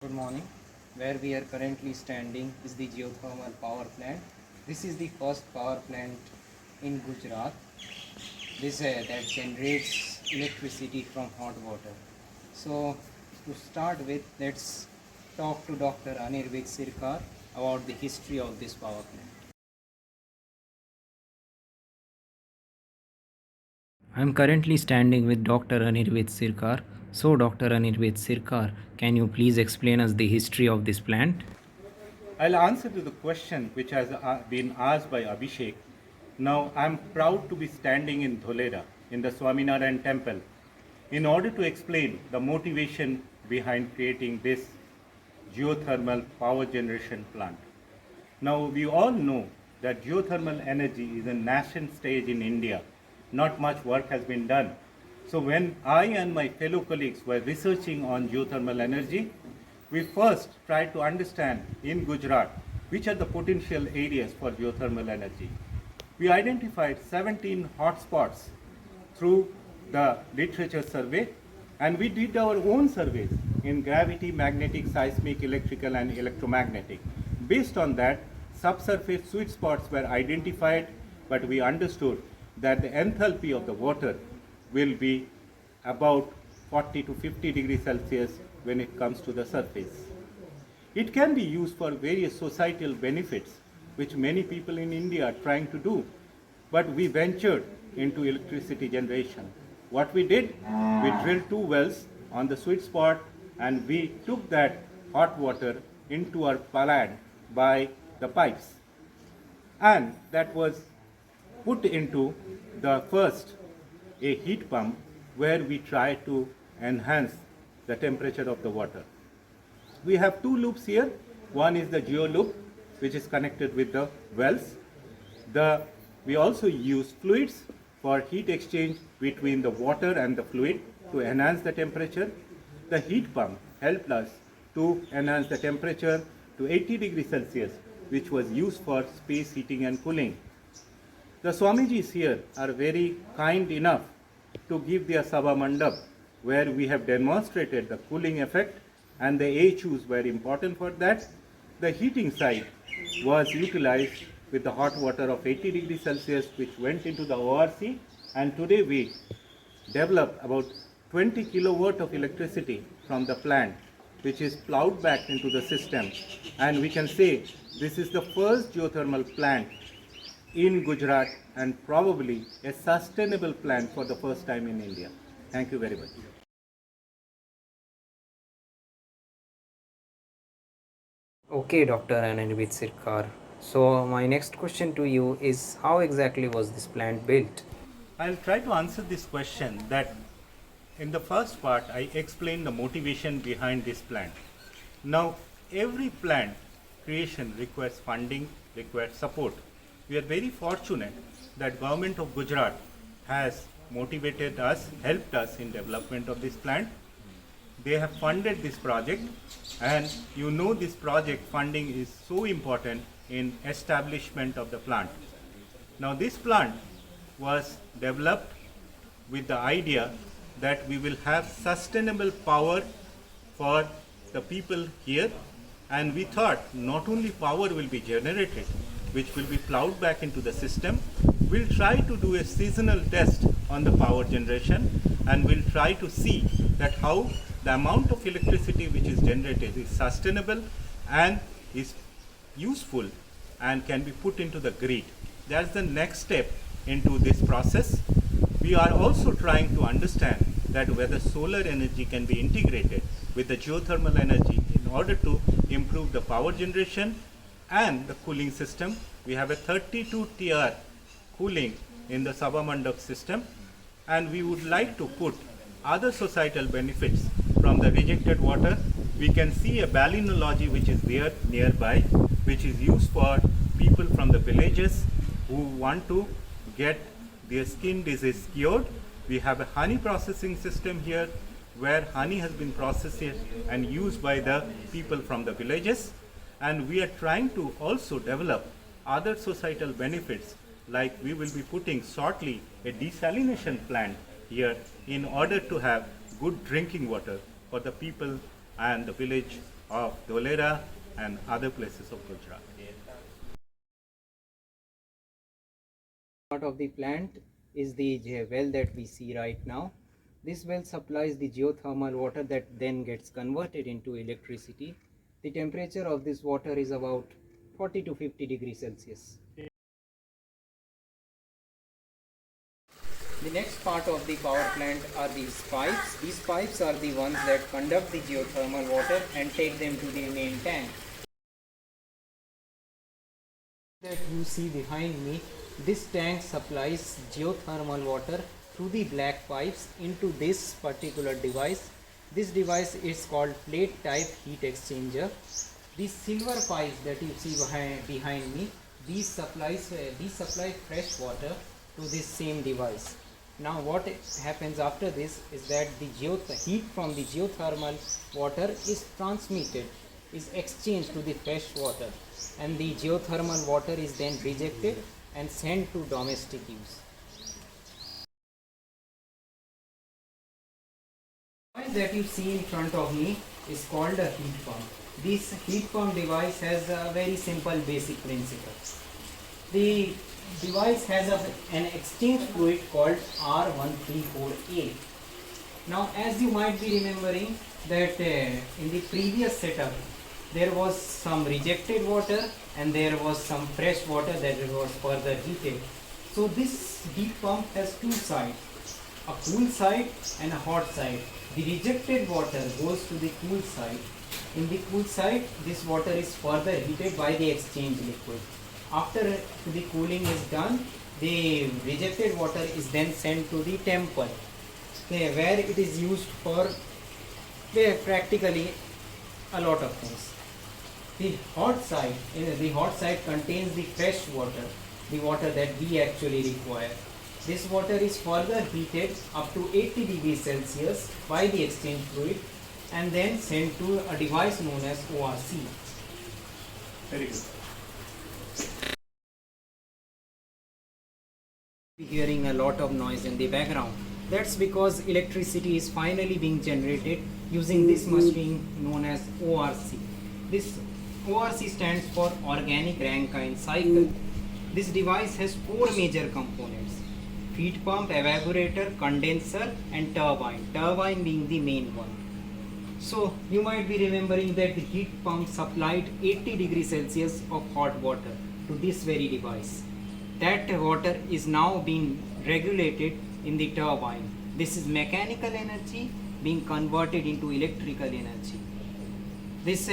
Good morning. Where we are currently standing is the geothermal power plant. This is the first power plant in Gujarat. This that generates electricity from hot water. So to start with, let's talk to Dr. Anirudh Sirkar about the history of this power plant. I am currently standing with Dr. Anirudh Sirkar. So, Dr. Anirudh Sirkar, can you please explain us the history of this plant? I'll answer to the question which has been asked by Abhishek. Now, I'm proud to be standing in Dholara, in the Swaminarayan temple, in order to explain the motivation behind creating this geothermal power generation plant. Now, we all know that geothermal energy is a nascent stage in India. Not much work has been done. So when I and my fellow colleagues were researching on geothermal energy, we first tried to understand in Gujarat which are the potential areas for geothermal energy. We identified 17 hotspots through the literature survey, and we did our own surveys in gravity, magnetic, seismic, electrical and electromagnetic. Based on that, subsurface sweet spots were identified, but we understood that the enthalpy of the water will be about 40 to 50 degrees Celsius when it comes to the surface. It can be used for various societal benefits, which many people in India are trying to do, but we ventured into electricity generation. What we did, we drilled 2 wells on the sweet spot, and we took that hot water into our plant by the pipes. And that was put into the first a heat pump where we try to enhance the temperature of the water. We have 2 loops here. One is the geo loop, which is connected with the wells. We also use fluids for heat exchange between the water and the fluid to enhance the temperature. The heat pump helped us to enhance the temperature to 80 degrees Celsius, which was used for space heating and cooling. The Swamijis here are very kind enough to give their Sabha Mandap, where we have demonstrated the cooling effect, and the AHUs were important for that. The heating side was utilized with the hot water of 80 degrees Celsius, which went into the ORC, and today we developed about 20 kilowatt of electricity from the plant, which is plowed back into the system, and we can say this is the first geothermal plant in Gujarat and probably a sustainable plant for the first time in India. Thank you very much. Okay, Dr. Anirudh Sirkar. So, my next question to you is how exactly was this plant built? I'll try to answer this question that in the first part I explained the motivation behind this plant. Now, every plant creation requires funding, requires support. We are very fortunate that government of Gujarat has motivated us, helped us in development of this plant. They have funded this project, and you know this project funding is so important in establishment of the plant. Now this plant was developed with the idea that we will have sustainable power for the people here, and we thought not only power will be generated, which will be plowed back into the system. We'll try to do a seasonal test on the power generation, and we'll try to see that how the amount of electricity which is generated is sustainable and is useful and can be put into the grid. That's the next step into this process. We are also trying to understand that whether solar energy can be integrated with the geothermal energy in order to improve the power generation and the cooling system. We have a 32 TR cooling in the Sabha Mandap system, and we would like to put other societal benefits from the rejected water. We can see a balneology which is there nearby, which is used for people from the villages who want to get their skin disease cured. We have a honey processing system here where honey has been processed and used by the people from the villages. And we are trying to also develop other societal benefits, like we will be putting shortly a desalination plant here in order to have good drinking water for the people and the village of Dholara and other places of Gujarat. Part of the plant is the well that we see right now. This well supplies the geothermal water that then gets converted into electricity. The temperature of this water is about 40 to 50 degrees Celsius. The next part of the power plant are these pipes. These pipes are the ones that conduct the geothermal water and take them to the main tank. That you see behind me, this tank supplies geothermal water through the black pipes into this particular device. This device is called plate type heat exchanger. These silver pipes that you see behind me, these supply fresh water to this same device. Now what happens after this is that the heat from the geothermal water is transmitted, is exchanged to the fresh water, and the geothermal water is then rejected and sent to domestic use. The device that you see in front of me is called a heat pump. This heat pump device has a very simple basic principle. The device has an exchange fluid called R134A. Now, as you might be remembering that in the previous setup there was some rejected water and there was some fresh water that was further heated. So this heat pump has two sides, a cool side and a hot side. The rejected water goes to the cool side. In the cool side, this water is further heated by the exchange liquid. After the cooling is done, the rejected water is then sent to the temple, where it is used for practically a lot of things. The hot side contains the fresh water, the water that we actually require. This water is further heated up to 80 degrees Celsius by the exchange fluid and then sent to a device known as ORC. Very good. Hearing a lot of noise in the background. That's because electricity is finally being generated using this machine known as ORC. This ORC stands for Organic Rankine Cycle. This device has four major components: feed pump, evaporator, condenser and turbine. Turbine being the main one. So you might be remembering that the heat pump supplied 80 degrees Celsius of hot water to this very device. That water is now being regulated in the turbine. This is mechanical energy being converted into electrical energy. This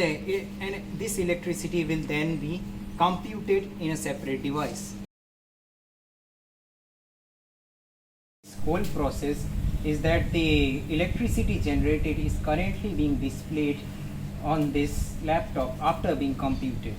electricity will then be computed in a separate device. This whole process is that the electricity generated is currently being displayed on this laptop after being computed.